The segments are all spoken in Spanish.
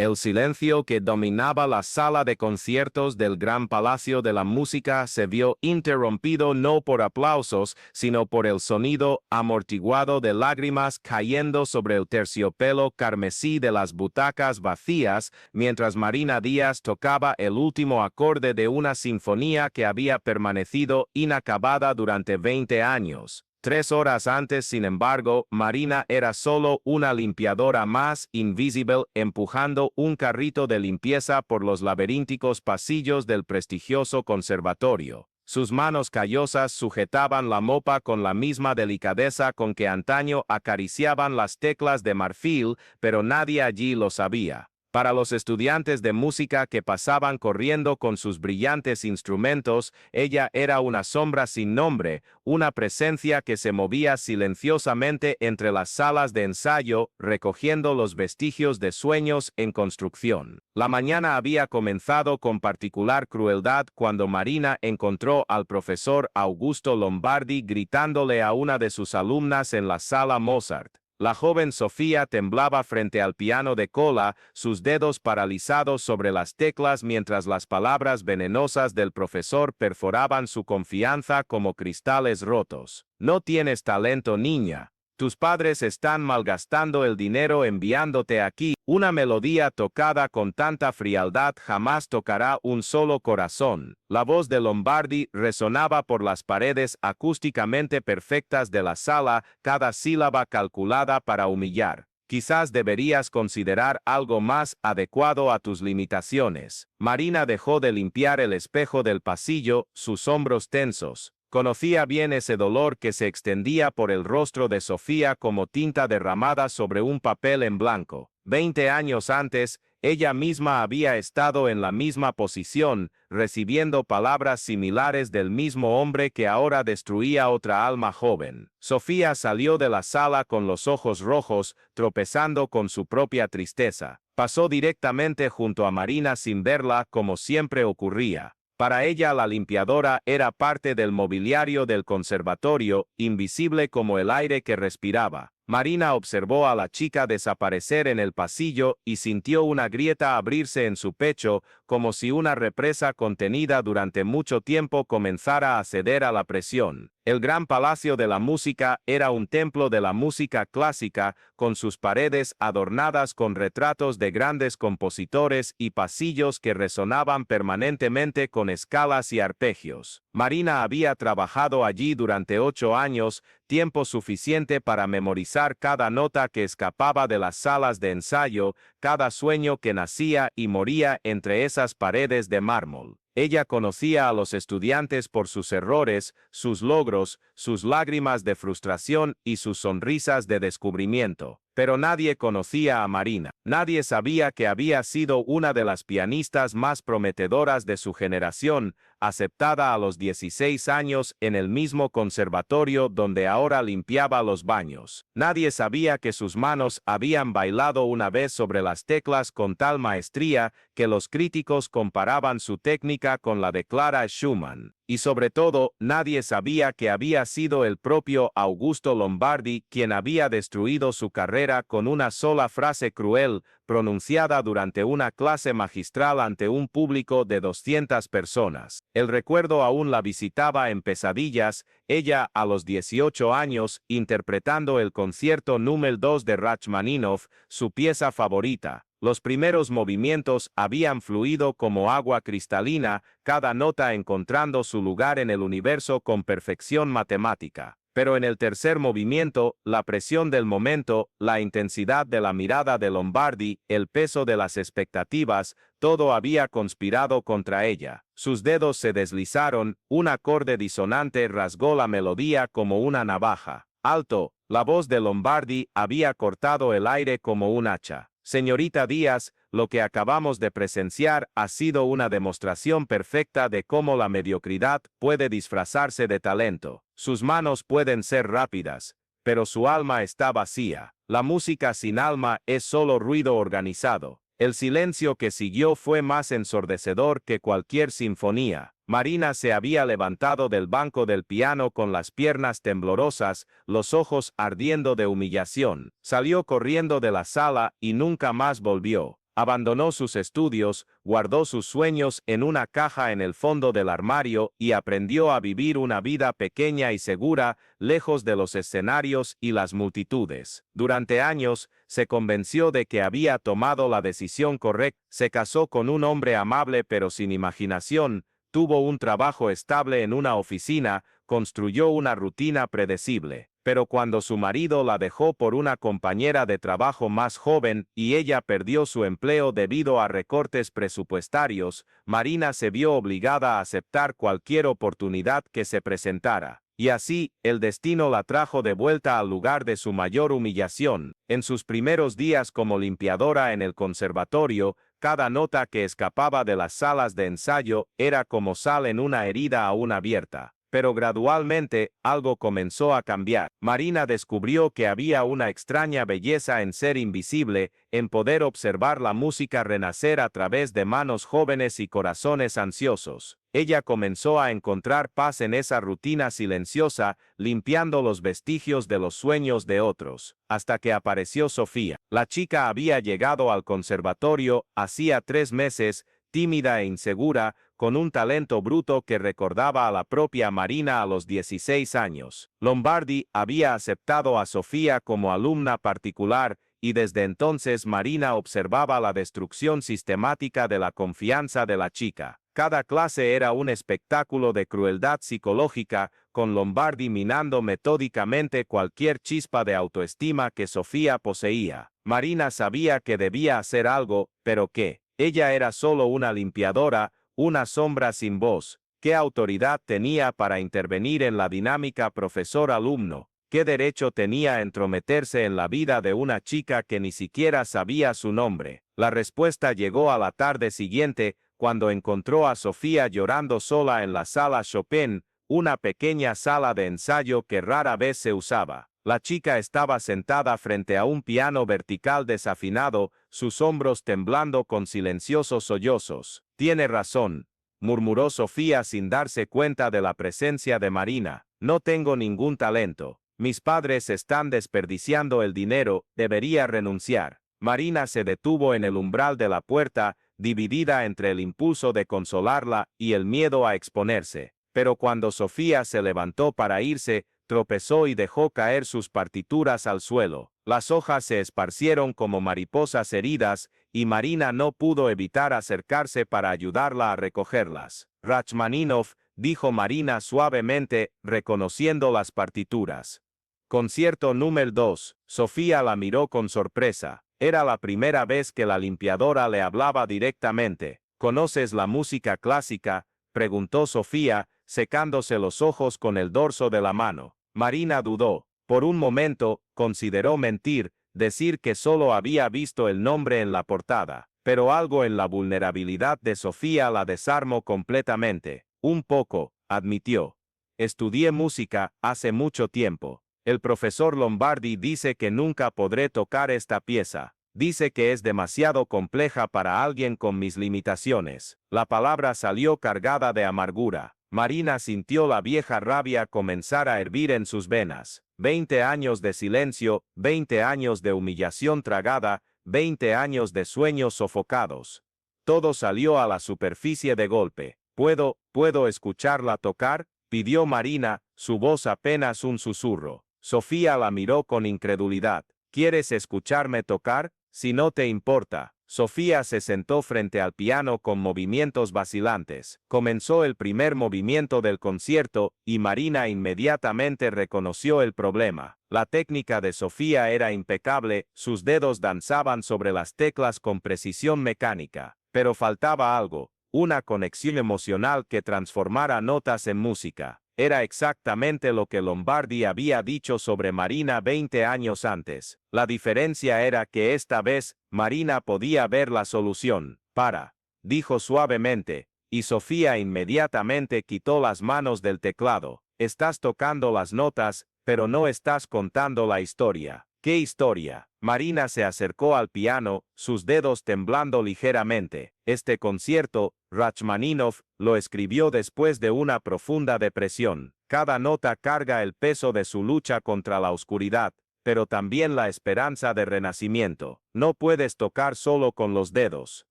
El silencio que dominaba la sala de conciertos del Gran Palacio de la Música se vio interrumpido no por aplausos, sino por el sonido amortiguado de lágrimas cayendo sobre el terciopelo carmesí de las butacas vacías, mientras Marina Díaz tocaba el último acorde de una sinfonía que había permanecido inacabada durante 20 años. 3 horas antes, sin embargo, Marina era solo una limpiadora más invisible empujando un carrito de limpieza por los laberínticos pasillos del prestigioso conservatorio. Sus manos callosas sujetaban la mopa con la misma delicadeza con que antaño acariciaban las teclas de marfil, pero nadie allí lo sabía. Para los estudiantes de música que pasaban corriendo con sus brillantes instrumentos, ella era una sombra sin nombre, una presencia que se movía silenciosamente entre las salas de ensayo, recogiendo los vestigios de sueños en construcción. La mañana había comenzado con particular crueldad cuando Marina encontró al profesor Augusto Lombardi gritándole a una de sus alumnas en la sala Mozart. La joven Sofía temblaba frente al piano de cola, sus dedos paralizados sobre las teclas mientras las palabras venenosas del profesor perforaban su confianza como cristales rotos. No tienes talento, niña. Tus padres están malgastando el dinero enviándote aquí. Una melodía tocada con tanta frialdad jamás tocará un solo corazón. La voz de Lombardi resonaba por las paredes acústicamente perfectas de la sala, cada sílaba calculada para humillar. Quizás deberías considerar algo más adecuado a tus limitaciones. Marina dejó de limpiar el espejo del pasillo, sus hombros tensos. Conocía bien ese dolor que se extendía por el rostro de Sofía como tinta derramada sobre un papel en blanco. 20 años antes, ella misma había estado en la misma posición, recibiendo palabras similares del mismo hombre que ahora destruía otra alma joven. Sofía salió de la sala con los ojos rojos, tropezando con su propia tristeza. Pasó directamente junto a Marina sin verla como siempre ocurría. Para ella la limpiadora era parte del mobiliario del conservatorio, invisible como el aire que respiraba. Marina observó a la chica desaparecer en el pasillo y sintió una grieta abrirse en su pecho, como si una represa contenida durante mucho tiempo comenzara a ceder a la presión. El Gran Palacio de la Música era un templo de la música clásica, con sus paredes adornadas con retratos de grandes compositores y pasillos que resonaban permanentemente con escalas y arpegios. Marina había trabajado allí durante 8 años, tiempo suficiente para memorizar cada nota que escapaba de las salas de ensayo, cada sueño que nacía y moría entre esas paredes de mármol. Ella conocía a los estudiantes por sus errores, sus logros, sus lágrimas de frustración y sus sonrisas de descubrimiento. Pero nadie conocía a Marina. Nadie sabía que había sido una de las pianistas más prometedoras de su generación, aceptada a los 16 años en el mismo conservatorio donde ahora limpiaba los baños. Nadie sabía que sus manos habían bailado una vez sobre las teclas con tal maestría que los críticos comparaban su técnica con la de Clara Schumann. Y sobre todo, nadie sabía que había sido el propio Augusto Lombardi quien había destruido su carrera con una sola frase cruel, pronunciada durante una clase magistral ante un público de 200 personas. El recuerdo aún la visitaba en pesadillas, ella a los 18 años, interpretando el concierto número 2 de Rachmaninoff, su pieza favorita. Los primeros movimientos habían fluido como agua cristalina, cada nota encontrando su lugar en el universo con perfección matemática. Pero en el tercer movimiento, la presión del momento, la intensidad de la mirada de Lombardi, el peso de las expectativas, todo había conspirado contra ella. Sus dedos se deslizaron, un acorde disonante rasgó la melodía como una navaja. Alto, la voz de Lombardi había cortado el aire como un hacha. Señorita Díaz, lo que acabamos de presenciar ha sido una demostración perfecta de cómo la mediocridad puede disfrazarse de talento. Sus manos pueden ser rápidas, pero su alma está vacía. La música sin alma es solo ruido organizado. El silencio que siguió fue más ensordecedor que cualquier sinfonía. Marina se había levantado del banco del piano con las piernas temblorosas, los ojos ardiendo de humillación. Salió corriendo de la sala y nunca más volvió. Abandonó sus estudios, guardó sus sueños en una caja en el fondo del armario y aprendió a vivir una vida pequeña y segura, lejos de los escenarios y las multitudes. Durante años, se convenció de que había tomado la decisión correcta. Se casó con un hombre amable pero sin imaginación, tuvo un trabajo estable en una oficina, construyó una rutina predecible. Pero cuando su marido la dejó por una compañera de trabajo más joven y ella perdió su empleo debido a recortes presupuestarios, Marina se vio obligada a aceptar cualquier oportunidad que se presentara. Y así, el destino la trajo de vuelta al lugar de su mayor humillación. En sus primeros días como limpiadora en el conservatorio, cada nota que escapaba de las salas de ensayo era como sal en una herida aún abierta. Pero gradualmente, algo comenzó a cambiar. Marina descubrió que había una extraña belleza en ser invisible, en poder observar la música renacer a través de manos jóvenes y corazones ansiosos. Ella comenzó a encontrar paz en esa rutina silenciosa, limpiando los vestigios de los sueños de otros, hasta que apareció Sofía. La chica había llegado al conservatorio hacía 3 meses, tímida e insegura, con un talento bruto que recordaba a la propia Marina a los 16 años. Lombardi había aceptado a Sofía como alumna particular y desde entonces Marina observaba la destrucción sistemática de la confianza de la chica. Cada clase era un espectáculo de crueldad psicológica, con Lombardi minando metódicamente cualquier chispa de autoestima que Sofía poseía. Marina sabía que debía hacer algo, pero ¿qué? Ella era solo una limpiadora, una sombra sin voz. ¿Qué autoridad tenía para intervenir en la dinámica profesor-alumno? ¿Qué derecho tenía a entrometerse en la vida de una chica que ni siquiera sabía su nombre? La respuesta llegó a la tarde siguiente, cuando encontró a Sofía llorando sola en la sala Chopin, una pequeña sala de ensayo que rara vez se usaba. La chica estaba sentada frente a un piano vertical desafinado, sus hombros temblando con silenciosos sollozos. «Tiene razón», murmuró Sofía sin darse cuenta de la presencia de Marina. «No tengo ningún talento. Mis padres están desperdiciando el dinero, debería renunciar». Marina se detuvo en el umbral de la puerta, dividida entre el impulso de consolarla y el miedo a exponerse. Pero cuando Sofía se levantó para irse, tropezó y dejó caer sus partituras al suelo. Las hojas se esparcieron como mariposas heridas, y Marina no pudo evitar acercarse para ayudarla a recogerlas. «Rachmaninoff», dijo Marina suavemente, reconociendo las partituras. «Concierto número 2». Sofía la miró con sorpresa. Era la primera vez que la limpiadora le hablaba directamente. «¿Conoces la música clásica?», preguntó Sofía, secándose los ojos con el dorso de la mano. Marina dudó. Por un momento, consideró mentir, decir que solo había visto el nombre en la portada. Pero algo en la vulnerabilidad de Sofía la desarmó completamente. «Un poco», admitió. «Estudié música hace mucho tiempo. El profesor Lombardi dice que nunca podré tocar esta pieza. Dice que es demasiado compleja para alguien con mis limitaciones». La palabra salió cargada de amargura. Marina sintió la vieja rabia comenzar a hervir en sus venas. 20 años de silencio, 20 años de humillación tragada, 20 años de sueños sofocados. Todo salió a la superficie de golpe. ¿Puedo escucharla tocar?», pidió Marina, su voz apenas un susurro. Sofía la miró con incredulidad. «¿Quieres escucharme tocar? Si no te importa». Sofía se sentó frente al piano con movimientos vacilantes. Comenzó el primer movimiento del concierto, y Marina inmediatamente reconoció el problema. La técnica de Sofía era impecable, sus dedos danzaban sobre las teclas con precisión mecánica. Pero faltaba algo, una conexión emocional que transformara notas en música. Era exactamente lo que Lombardi había dicho sobre Marina 20 años antes. La diferencia era que esta vez, Marina podía ver la solución. «Para», dijo suavemente, y Sofía inmediatamente quitó las manos del teclado. «Estás tocando las notas, pero no estás contando la historia». «¿Qué historia?». Marina se acercó al piano, sus dedos temblando ligeramente. Este concierto, Rachmaninoff lo escribió después de una profunda depresión. Cada nota carga el peso de su lucha contra la oscuridad. pero también la esperanza de renacimiento. No puedes tocar solo con los dedos,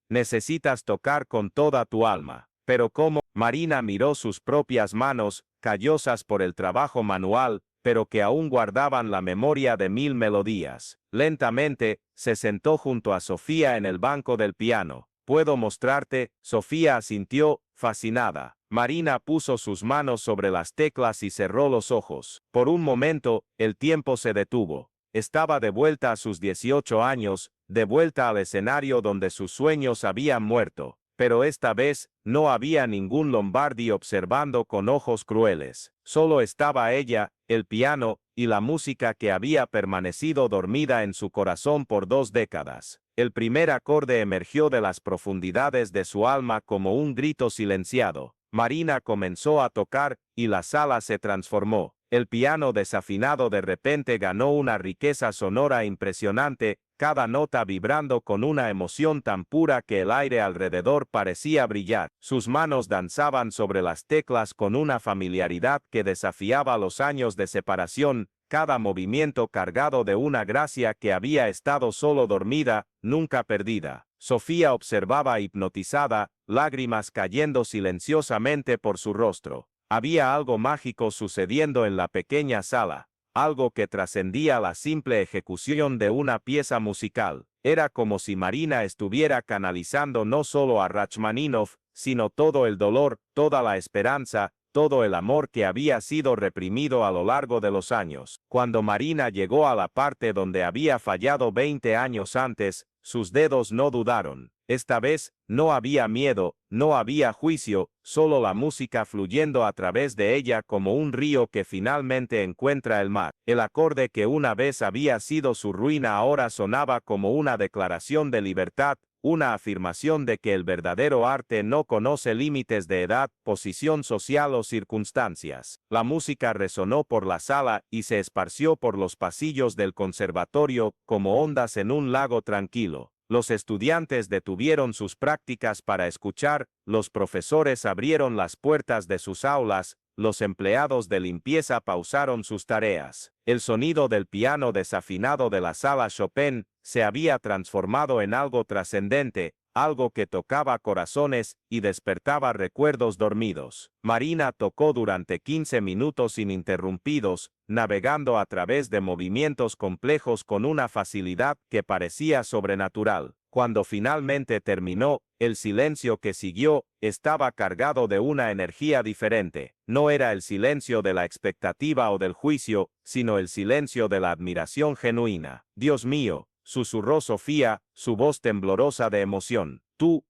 necesitas tocar con toda tu alma. Pero como Marina miró sus propias manos, callosas por el trabajo manual, pero que aún guardaban la memoria de 1000 melodías. Lentamente, se sentó junto a Sofía en el banco del piano. ¿Puedo mostrarte? Sofía asintió, fascinada. Marina puso sus manos sobre las teclas y cerró los ojos. Por un momento, el tiempo se detuvo. Estaba de vuelta a sus 18 años, de vuelta al escenario donde sus sueños habían muerto. Pero esta vez, no había ningún Lombardi observando con ojos crueles. Solo estaba ella, el piano, y la música que había permanecido dormida en su corazón por 2 décadas. El primer acorde emergió de las profundidades de su alma como un grito silenciado. Marina comenzó a tocar, y la sala se transformó. El piano desafinado de repente ganó una riqueza sonora impresionante, cada nota vibrando con una emoción tan pura que el aire alrededor parecía brillar. Sus manos danzaban sobre las teclas con una familiaridad que desafiaba los años de separación, cada movimiento cargado de una gracia que había estado solo dormida, nunca perdida. Sofía observaba hipnotizada, lágrimas cayendo silenciosamente por su rostro. Había algo mágico sucediendo en la pequeña sala, algo que trascendía la simple ejecución de una pieza musical. Era como si Marina estuviera canalizando no solo a Rachmaninoff, sino todo el dolor, toda la esperanza, todo el amor que había sido reprimido a lo largo de los años. Cuando Marina llegó a la parte donde había fallado 20 años antes, sus dedos no dudaron. Esta vez, no había miedo, no había juicio, solo la música fluyendo a través de ella como un río que finalmente encuentra el mar. El acorde que una vez había sido su ruina ahora sonaba como una declaración de libertad, una afirmación de que el verdadero arte no conoce límites de edad, posición social o circunstancias. La música resonó por la sala y se esparció por los pasillos del conservatorio como ondas en un lago tranquilo. Los estudiantes detuvieron sus prácticas para escuchar, los profesores abrieron las puertas de sus aulas, los empleados de limpieza pausaron sus tareas. El sonido del piano desafinado de la sala Chopin se había transformado en algo trascendente, algo que tocaba corazones y despertaba recuerdos dormidos. Marina tocó durante 15 minutos ininterrumpidos, navegando a través de movimientos complejos con una facilidad que parecía sobrenatural. Cuando finalmente terminó, el silencio que siguió estaba cargado de una energía diferente. No era el silencio de la expectativa o del juicio, sino el silencio de la admiración genuina. «Dios mío», susurró Sofía, su voz temblorosa de emoción. Tú,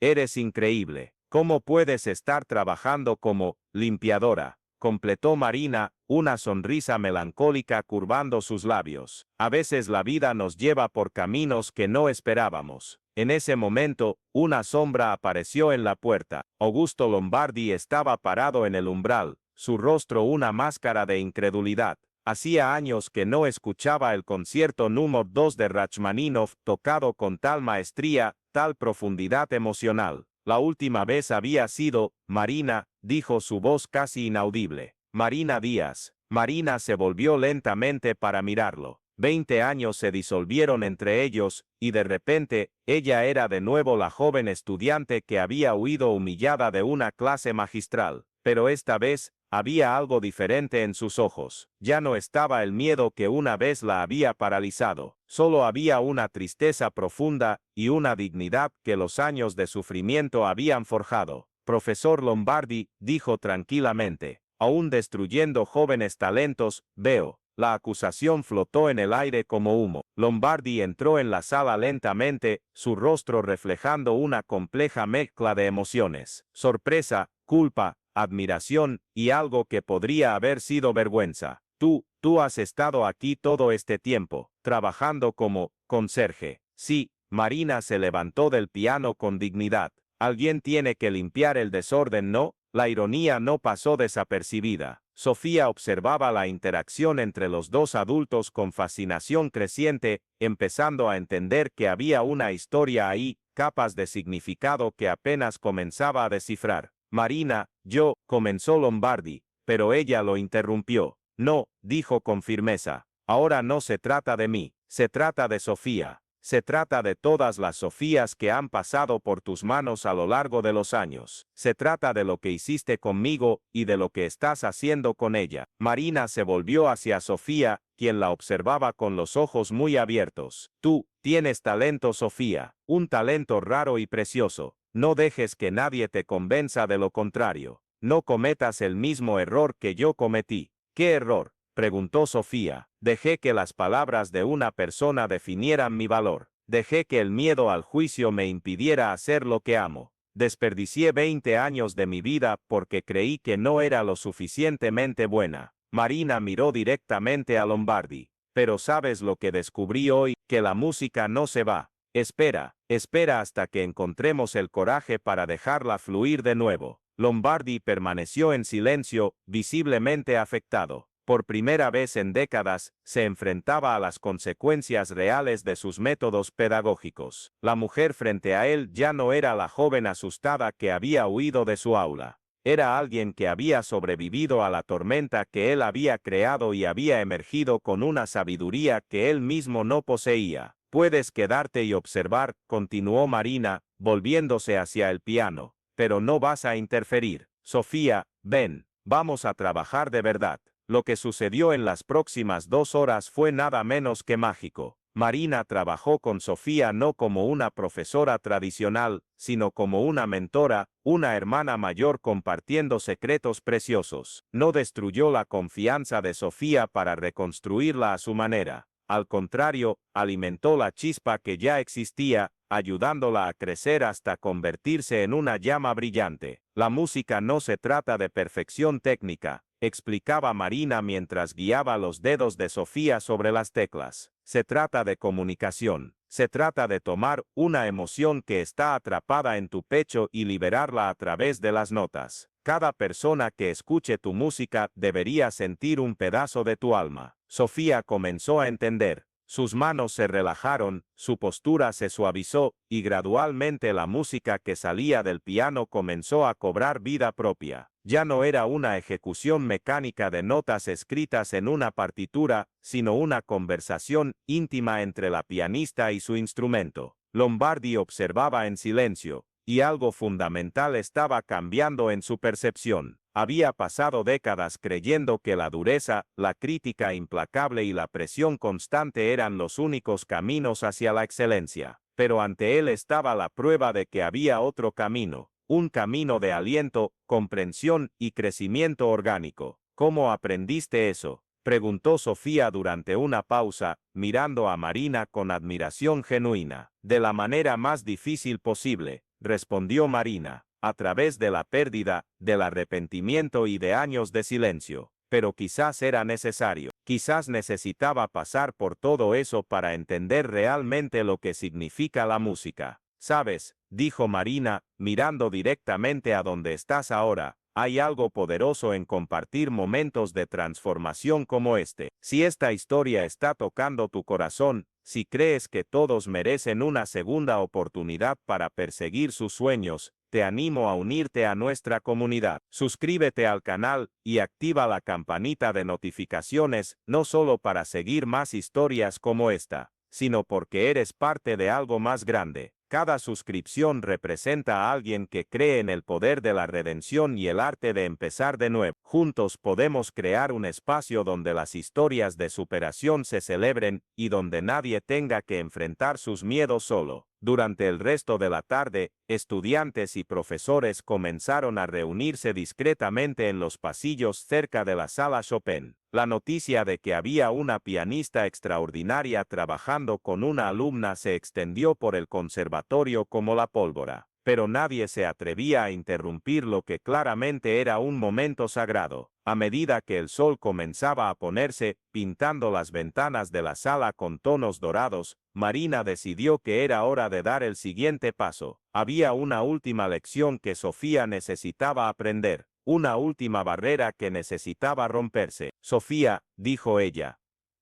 eres increíble. ¿Cómo puedes estar trabajando como limpiadora?», completó Marina, una sonrisa melancólica curvando sus labios. A veces la vida nos lleva por caminos que no esperábamos. En ese momento, una sombra apareció en la puerta. Augusto Lombardi estaba parado en el umbral, su rostro una máscara de incredulidad. Hacía años que no escuchaba el concierto número 2 de Rachmaninoff tocado con tal maestría, tal profundidad emocional. La última vez había sido, Marina, dijo su voz casi inaudible. Marina Díaz. Marina se volvió lentamente para mirarlo. 20 años se disolvieron entre ellos, y de repente, ella era de nuevo la joven estudiante que había huido humillada de una clase magistral. Pero esta vez, había algo diferente en sus ojos. Ya no estaba el miedo que una vez la había paralizado. Solo había una tristeza profunda y una dignidad que los años de sufrimiento habían forjado. «Profesor Lombardi», dijo tranquilamente, «aún destruyendo jóvenes talentos, veo». La acusación flotó en el aire como humo. Lombardi entró en la sala lentamente, su rostro reflejando una compleja mezcla de emociones. Sorpresa, culpa, admiración, y algo que podría haber sido vergüenza. Tú has estado aquí todo este tiempo, trabajando como conserje». «Sí». Marina se levantó del piano con dignidad. «Alguien tiene que limpiar el desorden, ¿no?». La ironía no pasó desapercibida. Sofía observaba la interacción entre los dos adultos con fascinación creciente, empezando a entender que había una historia ahí, capas de significado que apenas comenzaba a descifrar. «Marina, comenzó Lombardi, pero ella lo interrumpió. «No», dijo con firmeza, Ahora no se trata de mí, se trata de Sofía. Se trata de todas las Sofías que han pasado por tus manos a lo largo de los años. Se trata de lo que hiciste conmigo y de lo que estás haciendo con ella. Marina se volvió hacia Sofía, quien la observaba con los ojos muy abiertos. Tú, tienes talento, Sofía, un talento raro y precioso. No dejes que nadie te convenza de lo contrario. No cometas el mismo error que yo cometí. ¿Qué error?, preguntó Sofía. Dejé que las palabras de una persona definieran mi valor. Dejé que el miedo al juicio me impidiera hacer lo que amo. Desperdicié 20 años de mi vida porque creí que no era lo suficientemente buena. Marina miró directamente a Lombardi. Pero ¿sabes lo que descubrí hoy? Que la música no se va. Espera, espera hasta que encontremos el coraje para dejarla fluir de nuevo. Lombardi permaneció en silencio, visiblemente afectado. Por primera vez en décadas, se enfrentaba a las consecuencias reales de sus métodos pedagógicos. La mujer frente a él ya no era la joven asustada que había huido de su aula. Era alguien que había sobrevivido a la tormenta que él había creado y había emergido con una sabiduría que él mismo no poseía. Puedes quedarte y observar, continuó Marina, volviéndose hacia el piano, pero no vas a interferir. Sofía, ven, vamos a trabajar de verdad. Lo que sucedió en las próximas 2 horas fue nada menos que mágico. Marina trabajó con Sofía no como una profesora tradicional, sino como una mentora, una hermana mayor compartiendo secretos preciosos. No destruyó la confianza de Sofía para reconstruirla a su manera. Al contrario, alimentó la chispa que ya existía, ayudándola a crecer hasta convertirse en una llama brillante. La música no se trata de perfección técnica, explicaba Marina mientras guiaba los dedos de Sofía sobre las teclas. Se trata de comunicación. Se trata de tomar una emoción que está atrapada en tu pecho y liberarla a través de las notas. Cada persona que escuche tu música debería sentir un pedazo de tu alma. Sofía comenzó a entender. Sus manos se relajaron, su postura se suavizó, y gradualmente la música que salía del piano comenzó a cobrar vida propia. Ya no era una ejecución mecánica de notas escritas en una partitura, sino una conversación íntima entre la pianista y su instrumento. Lombardi observaba en silencio, y algo fundamental estaba cambiando en su percepción. Había pasado décadas creyendo que la dureza, la crítica implacable y la presión constante eran los únicos caminos hacia la excelencia. Pero ante él estaba la prueba de que había otro camino, un camino de aliento, comprensión y crecimiento orgánico. ¿Cómo aprendiste eso?, preguntó Sofía durante una pausa, mirando a Marina con admiración genuina. De la manera más difícil posible, respondió Marina. A través de la pérdida, del arrepentimiento y de años de silencio. Pero quizás era necesario. Quizás necesitaba pasar por todo eso para entender realmente lo que significa la música. ¿Sabes?, dijo Marina, mirando directamente a donde estás ahora. Hay algo poderoso en compartir momentos de transformación como este. Si esta historia está tocando tu corazón, si crees que todos merecen una segunda oportunidad para perseguir sus sueños, te animo a unirte a nuestra comunidad. Suscríbete al canal y activa la campanita de notificaciones, no solo para seguir más historias como esta, sino porque eres parte de algo más grande. Cada suscripción representa a alguien que cree en el poder de la redención y el arte de empezar de nuevo. Juntos podemos crear un espacio donde las historias de superación se celebren y donde nadie tenga que enfrentar sus miedos solo. Durante el resto de la tarde, estudiantes y profesores comenzaron a reunirse discretamente en los pasillos cerca de la sala Chopin. La noticia de que había una pianista extraordinaria trabajando con una alumna se extendió por el conservatorio como la pólvora, pero nadie se atrevía a interrumpir lo que claramente era un momento sagrado. A medida que el sol comenzaba a ponerse, pintando las ventanas de la sala con tonos dorados, Marina decidió que era hora de dar el siguiente paso. Había una última lección que Sofía necesitaba aprender, una última barrera que necesitaba romperse. Sofía, dijo ella,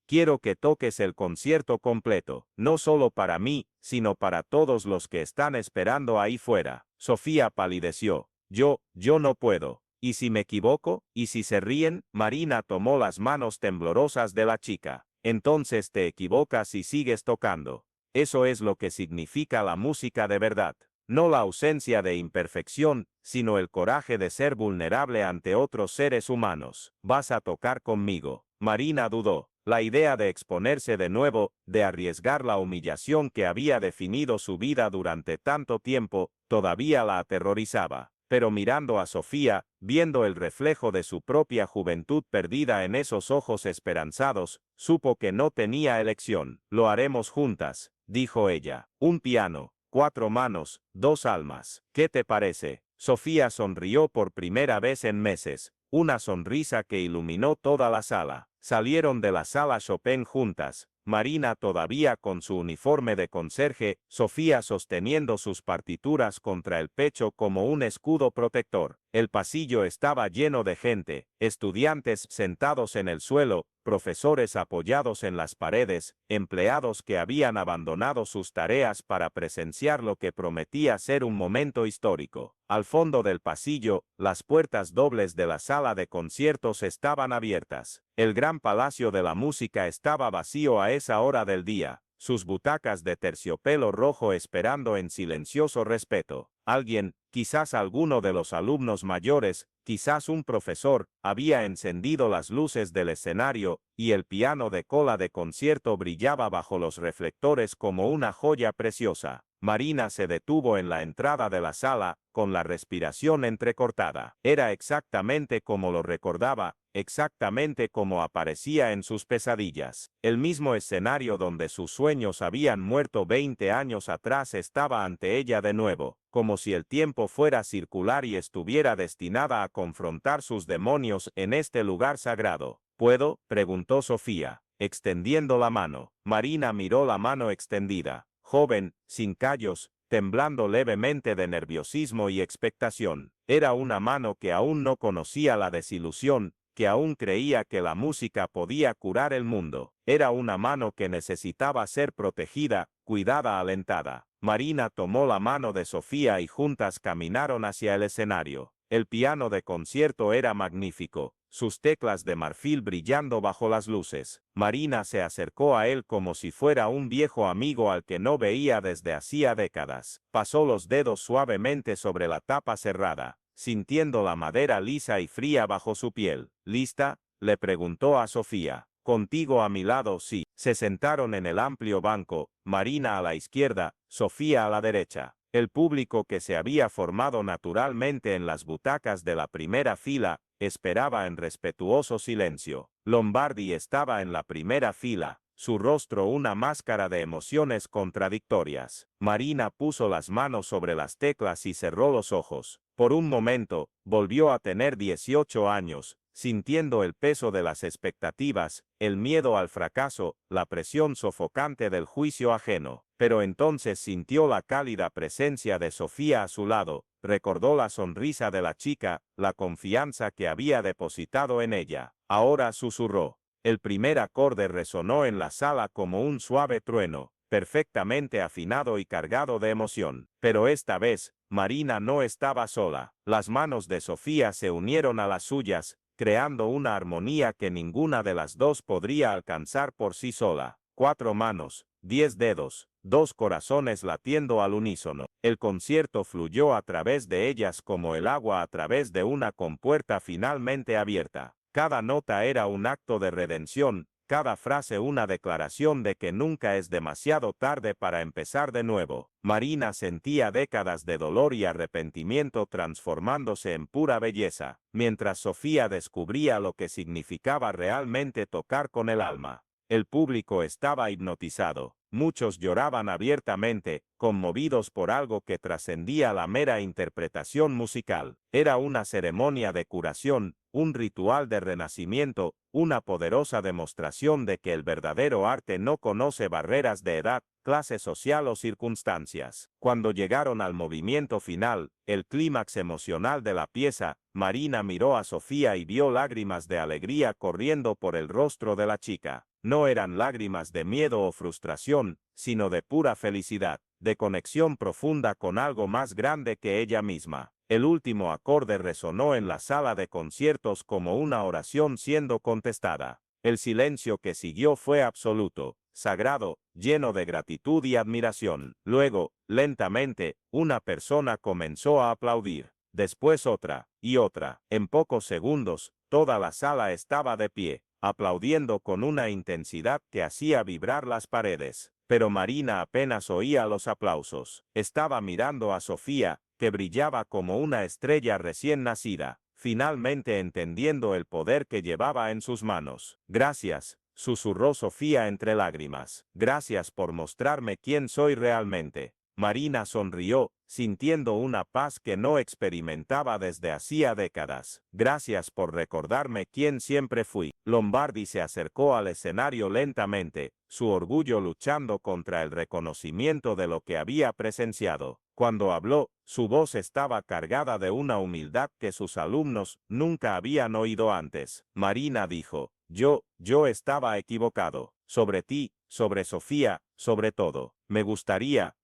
quiero que toques el concierto completo, no solo para mí, sino para todos los que están esperando ahí fuera. Sofía palideció. Yo no puedo. ¿Y si me equivoco? ¿Y si se ríen? Marina tomó las manos temblorosas de la chica. entonces te equivocas y sigues tocando. Eso es lo que significa la música de verdad. No la ausencia de imperfección, sino el coraje de ser vulnerable ante otros seres humanos. ¿Vas a tocar conmigo? Marina dudó. La idea de exponerse de nuevo, de arriesgar la humillación que había definido su vida durante tanto tiempo, todavía la aterrorizaba. Pero mirando a Sofía, viendo el reflejo de su propia juventud perdida en esos ojos esperanzados, supo que no tenía elección. Lo haremos juntas, dijo ella. Un piano, 4 manos, 2 almas. ¿Qué te parece? Sofía sonrió por primera vez en meses, una sonrisa que iluminó toda la sala. Salieron de la sala Chopin juntas, Marina todavía con su uniforme de conserje, Sofía sosteniendo sus partituras contra el pecho como un escudo protector. El pasillo estaba lleno de gente, estudiantes sentados en el suelo, profesores apoyados en las paredes, empleados que habían abandonado sus tareas para presenciar lo que prometía ser un momento histórico. Al fondo del pasillo, las puertas dobles de la sala de conciertos estaban abiertas. El gran palacio de la música estaba vacío a esa hora del día, sus butacas de terciopelo rojo esperando en silencioso respeto. Alguien, quizás alguno de los alumnos mayores, quizás un profesor, había encendido las luces del escenario, y el piano de cola de concierto brillaba bajo los reflectores como una joya preciosa. Marina se detuvo en la entrada de la sala, con la respiración entrecortada. Era exactamente como lo recordaba, exactamente como aparecía en sus pesadillas. El mismo escenario donde sus sueños habían muerto 20 años atrás estaba ante ella de nuevo, como si el tiempo fuera circular y estuviera destinada a confrontar sus demonios en este lugar sagrado. ¿Puedo?, preguntó Sofía, extendiendo la mano. Marina miró la mano extendida, joven, sin callos, temblando levemente de nerviosismo y expectación. Era una mano que aún no conocía la desilusión, que aún creía que la música podía curar el mundo. Era una mano que necesitaba ser protegida, cuidada, alentada. Marina tomó la mano de Sofía y juntas caminaron hacia el escenario. El piano de concierto era magnífico, sus teclas de marfil brillando bajo las luces. Marina se acercó a él como si fuera un viejo amigo al que no veía desde hacía décadas. Pasó los dedos suavemente sobre la tapa cerrada, sintiendo la madera lisa y fría bajo su piel. ¿Lista?, le preguntó a Sofía. Contigo a mi lado, sí. Se sentaron en el amplio banco, Marina a la izquierda, Sofía a la derecha. El público que se había formado naturalmente en las butacas de la primera fila, esperaba en respetuoso silencio. Lombardi estaba en la primera fila, su rostro una máscara de emociones contradictorias. Marina puso las manos sobre las teclas y cerró los ojos. Por un momento, volvió a tener 18 años, sintiendo el peso de las expectativas, el miedo al fracaso, la presión sofocante del juicio ajeno. Pero entonces sintió la cálida presencia de Sofía a su lado, recordó la sonrisa de la chica, la confianza que había depositado en ella. Ahora susurró. El primer acorde resonó en la sala como un suave trueno, perfectamente afinado y cargado de emoción. Pero esta vez, Marina no estaba sola. Las manos de Sofía se unieron a las suyas, creando una armonía que ninguna de las dos podría alcanzar por sí sola. 4 manos, 10 dedos, 2 corazones latiendo al unísono. El concierto fluyó a través de ellas como el agua a través de una compuerta finalmente abierta. Cada nota era un acto de redención, cada frase una declaración de que nunca es demasiado tarde para empezar de nuevo. Marina sentía décadas de dolor y arrepentimiento transformándose en pura belleza, mientras Sofía descubría lo que significaba realmente tocar con el alma. El público estaba hipnotizado. Muchos lloraban abiertamente, conmovidos por algo que trascendía la mera interpretación musical. Era una ceremonia de curación, un ritual de renacimiento, una poderosa demostración de que el verdadero arte no conoce barreras de edad, clase social o circunstancias. Cuando llegaron al movimiento final, el clímax emocional de la pieza, Marina miró a Sofía y vio lágrimas de alegría corriendo por el rostro de la chica. No eran lágrimas de miedo o frustración, sino de pura felicidad, de conexión profunda con algo más grande que ella misma. El último acorde resonó en la sala de conciertos como una oración siendo contestada. El silencio que siguió fue absoluto, sagrado, lleno de gratitud y admiración. Luego, lentamente, una persona comenzó a aplaudir. Después otra, y otra. En pocos segundos, toda la sala estaba de pie, aplaudiendo con una intensidad que hacía vibrar las paredes. Pero Marina apenas oía los aplausos. Estaba mirando a Sofía, que brillaba como una estrella recién nacida, finalmente entendiendo el poder que llevaba en sus manos. Gracias, susurró Sofía entre lágrimas. Gracias por mostrarme quién soy realmente. Marina sonrió, sintiendo una paz que no experimentaba desde hacía décadas. Gracias por recordarme quién siempre fui. Lombardi se acercó al escenario lentamente, su orgullo luchando contra el reconocimiento de lo que había presenciado. Cuando habló, su voz estaba cargada de una humildad que sus alumnos nunca habían oído antes. Marina dijo, yo estaba equivocado. Sobre ti, sobre Sofía, sobre todo. Me gustaría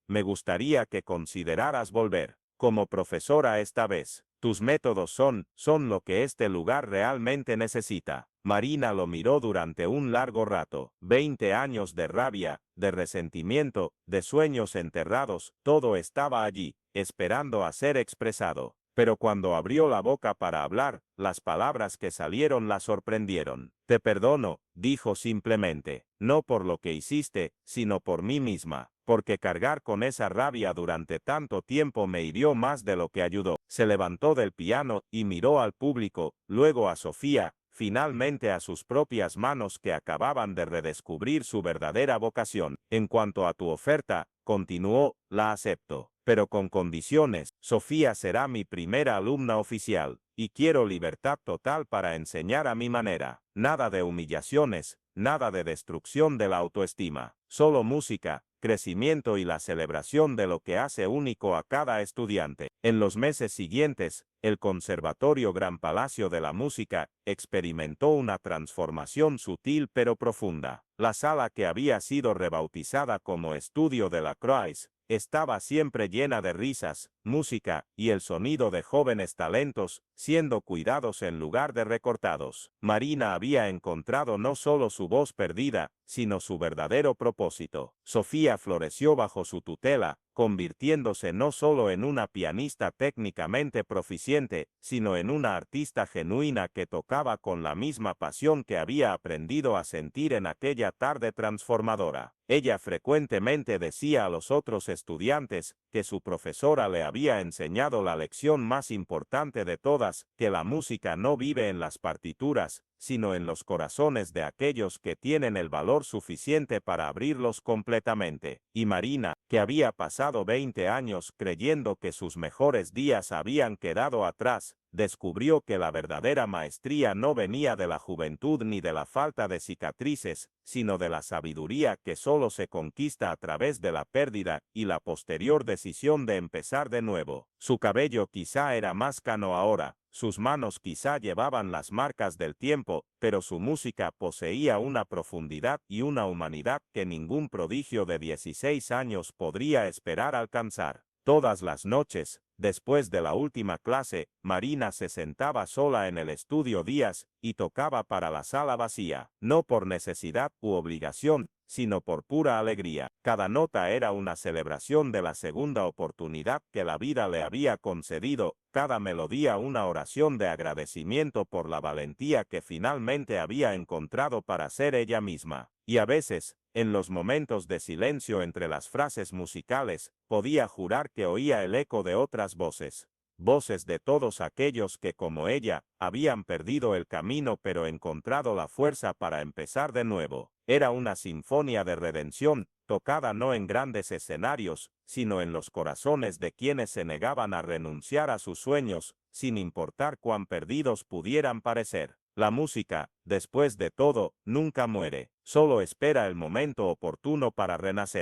que consideraras volver. Como profesora esta vez. Tus métodos son lo que este lugar realmente necesita. Marina lo miró durante un largo rato. 20 años de rabia, de resentimiento, de sueños enterrados, todo estaba allí, esperando a ser expresado. Pero cuando abrió la boca para hablar, las palabras que salieron la sorprendieron. Te perdono, dijo simplemente, no por lo que hiciste, sino por mí misma, porque cargar con esa rabia durante tanto tiempo me hirió más de lo que ayudó. Se levantó del piano y miró al público, luego a Sofía, finalmente a sus propias manos que acababan de redescubrir su verdadera vocación. En cuanto a tu oferta, continuó, la acepto, pero con condiciones. Sofía será mi primera alumna oficial, y quiero libertad total para enseñar a mi manera. Nada de humillaciones, nada de destrucción de la autoestima, solo música, crecimiento y la celebración de lo que hace único a cada estudiante. En los meses siguientes, el Conservatorio Gran Palacio de la Música experimentó una transformación sutil pero profunda. La sala que había sido rebautizada como Estudio de la Croix estaba siempre llena de risas, música y el sonido de jóvenes talentos, siendo cuidados en lugar de recortados. Marina había encontrado no solo su voz perdida, sino su verdadero propósito. Sofía floreció bajo su tutela, convirtiéndose no solo en una pianista técnicamente proficiente, sino en una artista genuina que tocaba con la misma pasión que había aprendido a sentir en aquella tarde transformadora. Ella frecuentemente decía a los otros estudiantes que su profesora le había enseñado la lección más importante de todas, que la música no vive en las partituras, sino en los corazones de aquellos que tienen el valor suficiente para abrirlos completamente. Y Marina, que había pasado 20 años creyendo que sus mejores días habían quedado atrás, descubrió que la verdadera maestría no venía de la juventud ni de la falta de cicatrices, sino de la sabiduría que solo se conquista a través de la pérdida y la posterior decisión de empezar de nuevo. Su cabello quizá era más cano ahora, sus manos quizá llevaban las marcas del tiempo, pero su música poseía una profundidad y una humanidad que ningún prodigio de 16 años podría esperar alcanzar. Todas las noches, después de la última clase, Marina se sentaba sola en el estudio Díaz y tocaba para la sala vacía, no por necesidad u obligación, sino por pura alegría. Cada nota era una celebración de la segunda oportunidad que la vida le había concedido, cada melodía una oración de agradecimiento por la valentía que finalmente había encontrado para ser ella misma. Y a veces, en los momentos de silencio entre las frases musicales, podía jurar que oía el eco de otras voces. Voces de todos aquellos que, como ella, habían perdido el camino pero encontrado la fuerza para empezar de nuevo. Era una sinfonía de redención, tocada no en grandes escenarios, sino en los corazones de quienes se negaban a renunciar a sus sueños, sin importar cuán perdidos pudieran parecer. La música, después de todo, nunca muere, solo espera el momento oportuno para renacer.